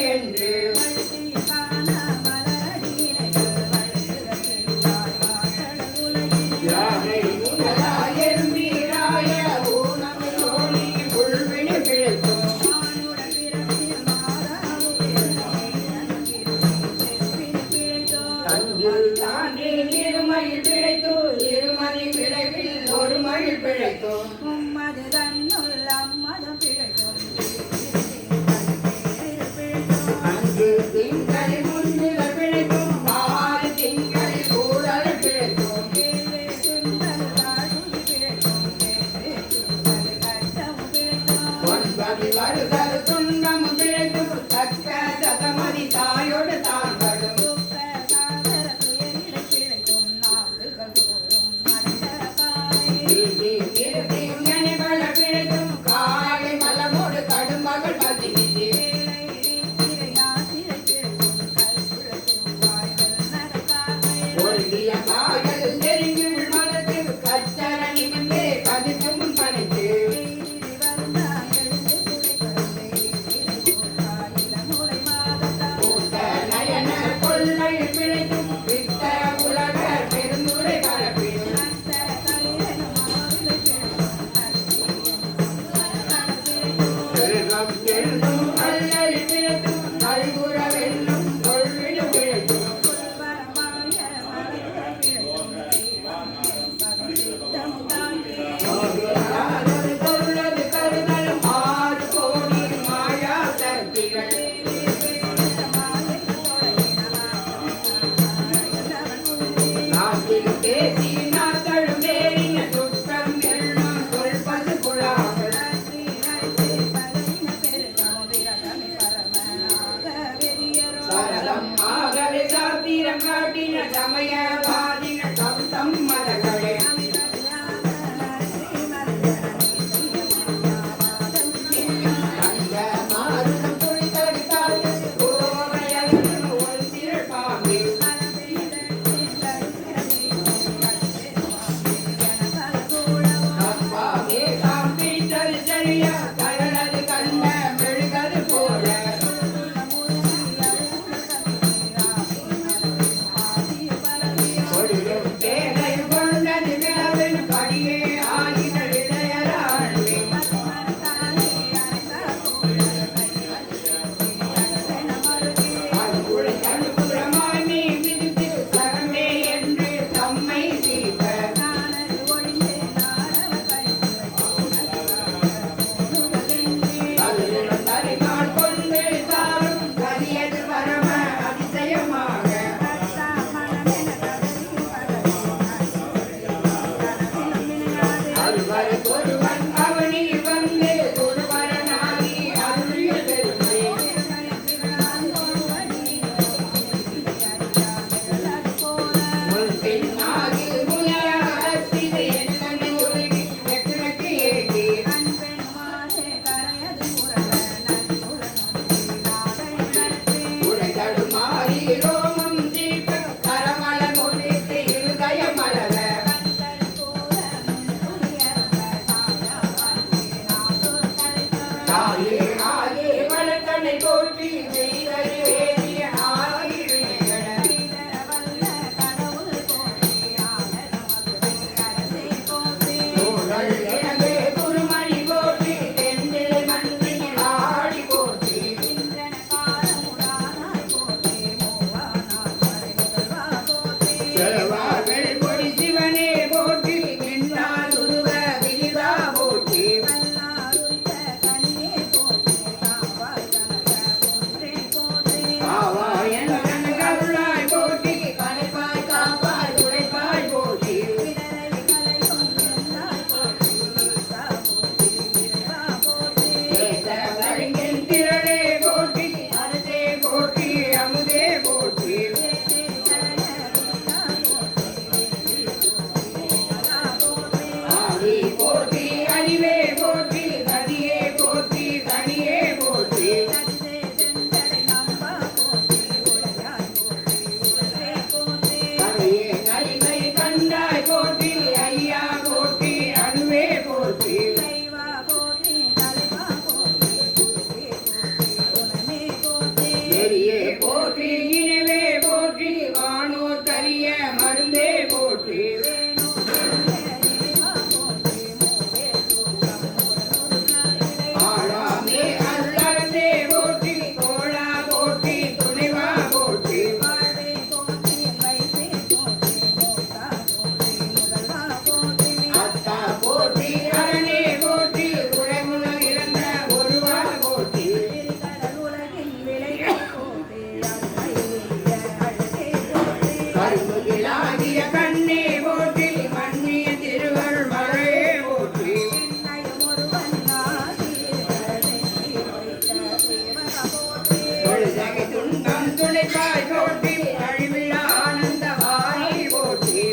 என்று இருமதி பிழைப்பில் ஒரு மயில் பிழைத்தோம் உம்மது தன்னுள்ள அம்மதம் பிழைத்தோம் அங்கு திங்களில் முன்னில பிழைத்தோம் ஆறு திங்களில் ஊழல் பிழைத்தோம் ஒன்பது வருதல் துன்பம் பிழைத்தோம் தக்க ததமதி தாயோடு தான் சமயவாதின தம் மதங்களே அந்த மாறுதம் துளித்தடித்தால் ஒரு திரள் பாம்பு மருந்தே போற்றி ஆளாமே அருளே போற்றி தோழா போற்றி துணைவா போற்றி அத்தா போற்றி அரணே போற்றி உலகுல இறந்த ஒருவா போற்றி கருமுகிலாகிய கண்ணே போற்றி மண்ணிய திருவருள் மலையே போற்றி தொழுதகை துன்பம் துணைப்பாய் போற்றி அழிவிழா ஆனந்த வாரி போற்றி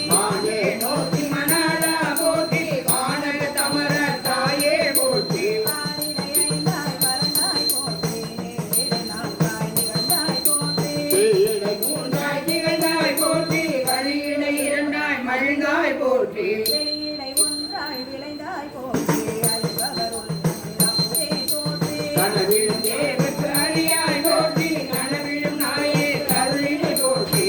மானே நோக்கி மணாளா போற்றி வானக தமர தாயே போற்றி தீயிடை மூன்றாய் திகழ்ந்தாய் போற்றி வழியிடை இரண்டாய் மழுந்தாய் போற்றி கனவிலும் தேவக்கு அழியாய் போற்றி கனவிலும் நாயே கருளினை போற்றி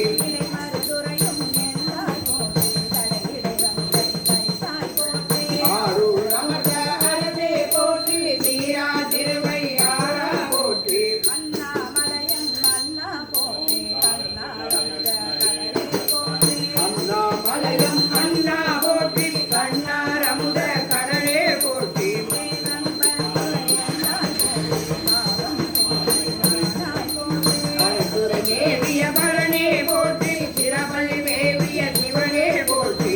ஆரூர் அமர்ந்த அரசே போற்றி சீரா திருவை ஆரா போற்றி அண்ணாமலையம் அண்ணா போற்றி கண்ணார் அமுத கடலே போற்றி கருத்துரை மேவிய பரனே போற்றி சிறபலி மேவிய சிவனே போற்றி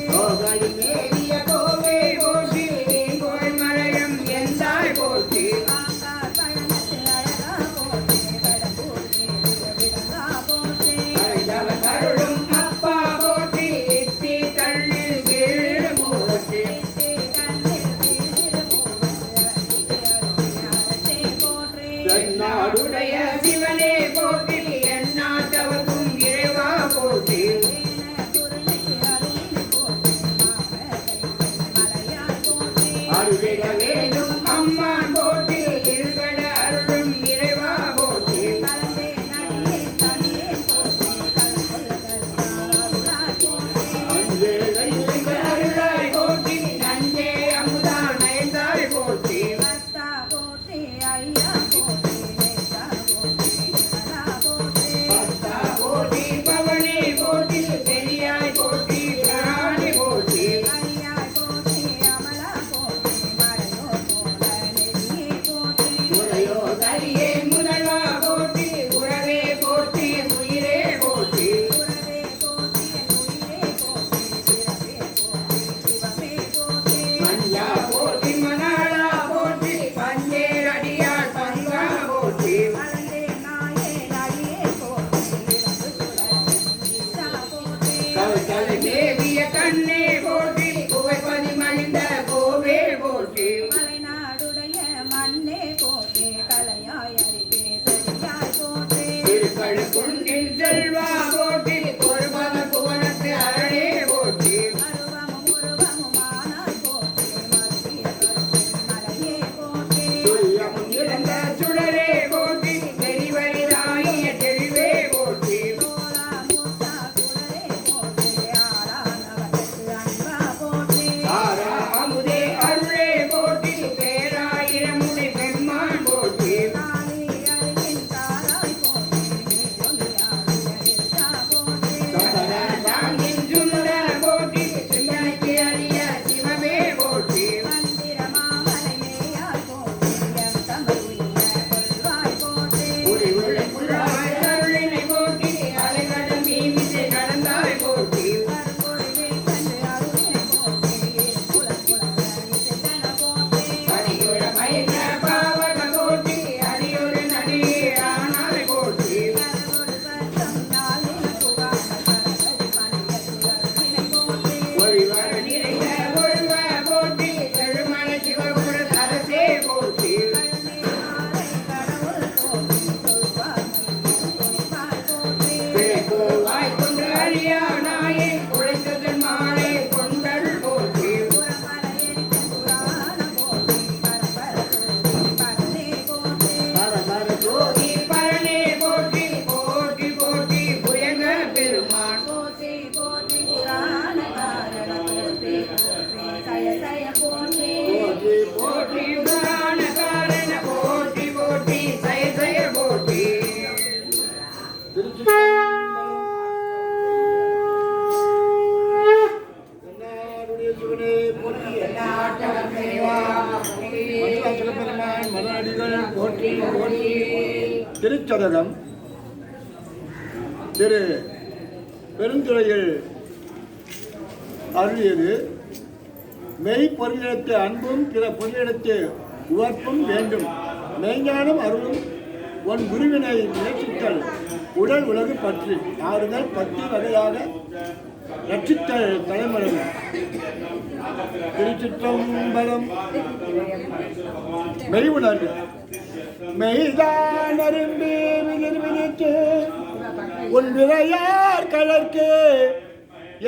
கோகலி மேவிய கோவே போற்றி கோய் மலையம் எந்தாய் போற்றி கரைதவ கருளும் அப்பா போற்றி எத்தி தள்ளில் கீழ் போற்றி எந்நாடுடைய சிவனே போற்றி எந்நாட்டவர்க்கும் இறைவா போற்றி அருளிட வேண்டும் அம்மான் போற்றி இருகட அருளும் இறைவா போற்றி அஞ்சே நஞ்சு அருளாய் போற்றி நஞ்சே அமுதா நயந்தாய் போற்றி பத்தா போற்றி பவனே போற்றி பெரியாய் போற்றி பிராணி போற்றி திருச்சதகம் திரு பெருந்துறையில் அருளியது. மெய்ப்பொருளிடத்து அன்பும் பிற பொருளிடத்து உவர்ப்பும் வேண்டும். மெய்ஞானம் அருளும் உன் குருவினை நேசித்தல் உடல் உலகு பற்றி ஆறுதல் 10 வகையாக ரட்சித்தல் தலைமறைவு. திருச்சிற்றம்பலம். மெய் உணர்வு. மெய்தான் அரும்பி விதிர்விதித்து உன் விரையார் கலர்க்கு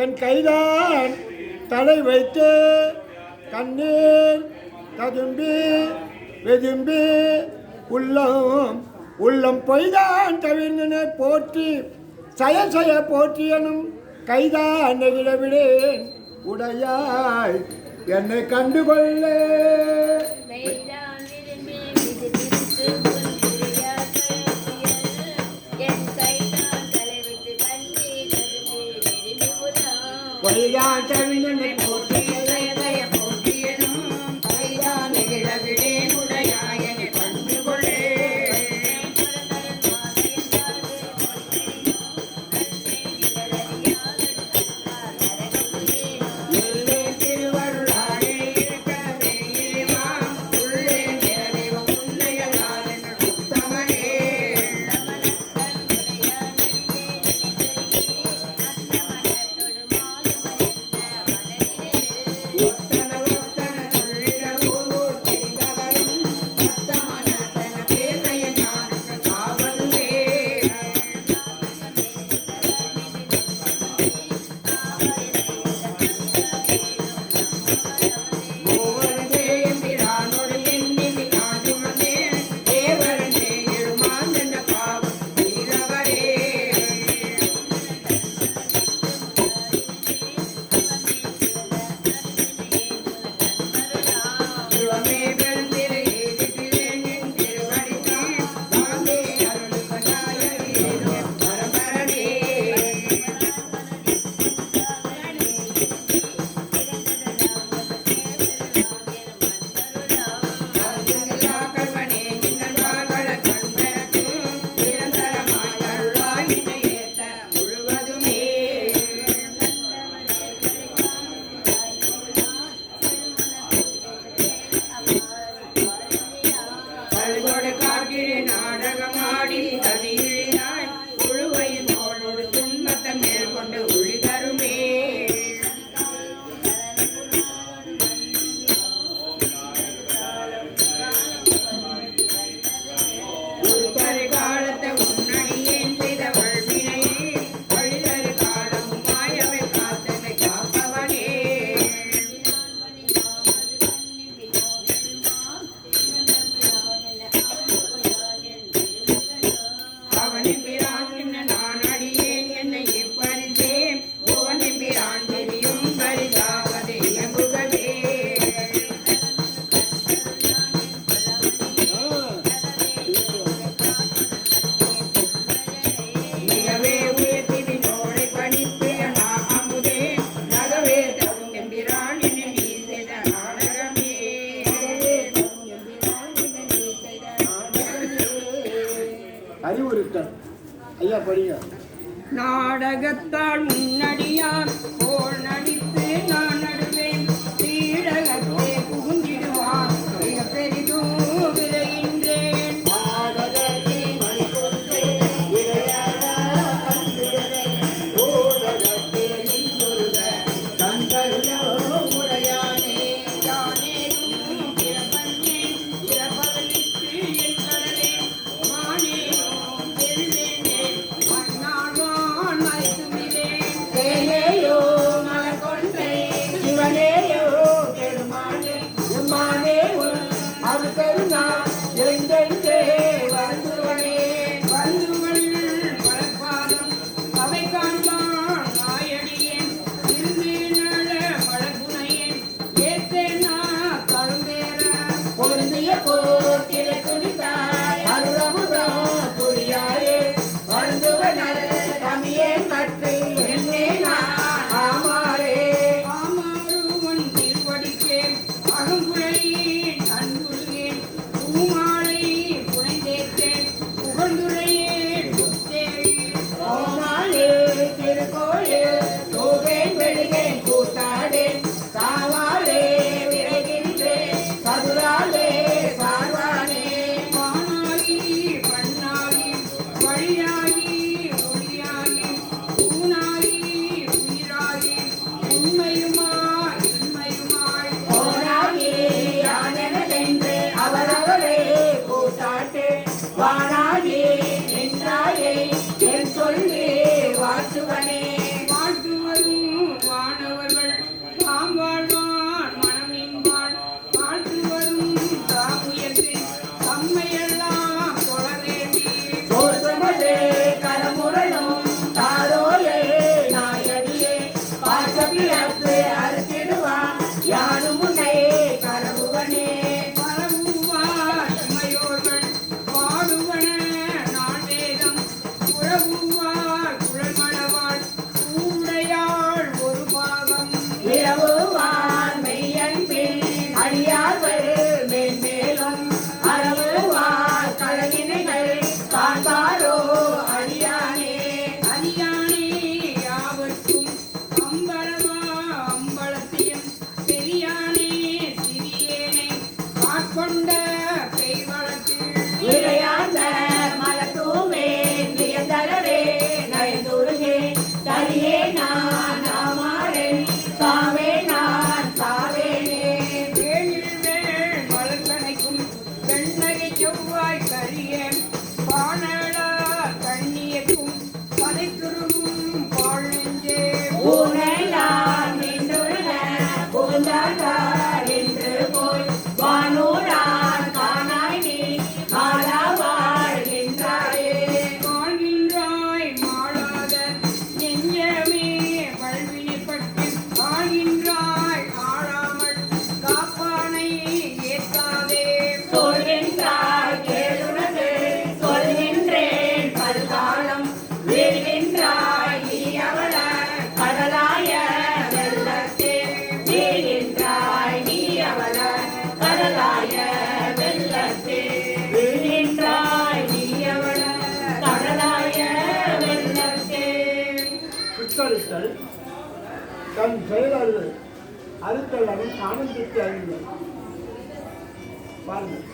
என் கைதான் தலை வைத்து கண்ணீர் ததும்பி வெதும்பி உள்ளம் பொய்தான் தவிர்ந்தனை போற்றி சய போற்றி எனும் கைதான் விடவிடேன் உடையாய் என்னை கண்டுகொள்ள. பொய்தான் தவிர்ந்தனை போற்றி அறிவுறுத்தல். ஐயா படிங்க. நாடகத்தால் முன்னடியான் போல் நடித்து நான் நடுவேன் சீடகத்தை புகுந்திடுவான் மிக பெரிதும் விரைகின்றேன். பூமாலை அடியார்கள் மேன்மேலும் அறவுவார் கழகினைகள் காண்பாரோ அடியானே அடியானே யாவர்க்கும் அம்பலமா அம்பலத்தையும் பெரியானே சிறியேனை ஆட்கொண்ட பெய்வழக்கு விளையாண்ட மலத்தூமே வியந்தரவே நயந்துருகே தரியே நான் அமாரேன் சாவே நான் சாவேனே வேணில் வேள் வளர்க்கணைக்கும் வெண்ணகை செவ்வாய் கரியேன் பானடா கண்ணியக்கும் பதை துருவும் பால் நெஞ்சே பூனையார் நின்றுருக புகுந்தார் என்று போய் வானூரான் காணாய் நீ மாளாவாழ்கின்றாயே வாழ்கின்றாய் மாளாத நெஞ்சமே வல்வினைப்பட்டு ஆழ்கின்றாய் ஆளாமல் காப்பானை ஏற்காதே சொல்கின்றாய் கேளுனது சொல்கின்றேன் பல்காலம் வீழ்கின்றாய் நீ அவள கடலாய வெள்ளத்தே வீழ்கின்றாய் நீ அவள கடலாய வெள்ளத்தே வீழ்கின்றாய் நீ அவள கடலாய வெள்ளத்தே சித்தரித்தல் தன் செயலாளர்கள் அறுத்தல் அவன் ஆனந்தித்து அறிந்தார் பாருங்கள்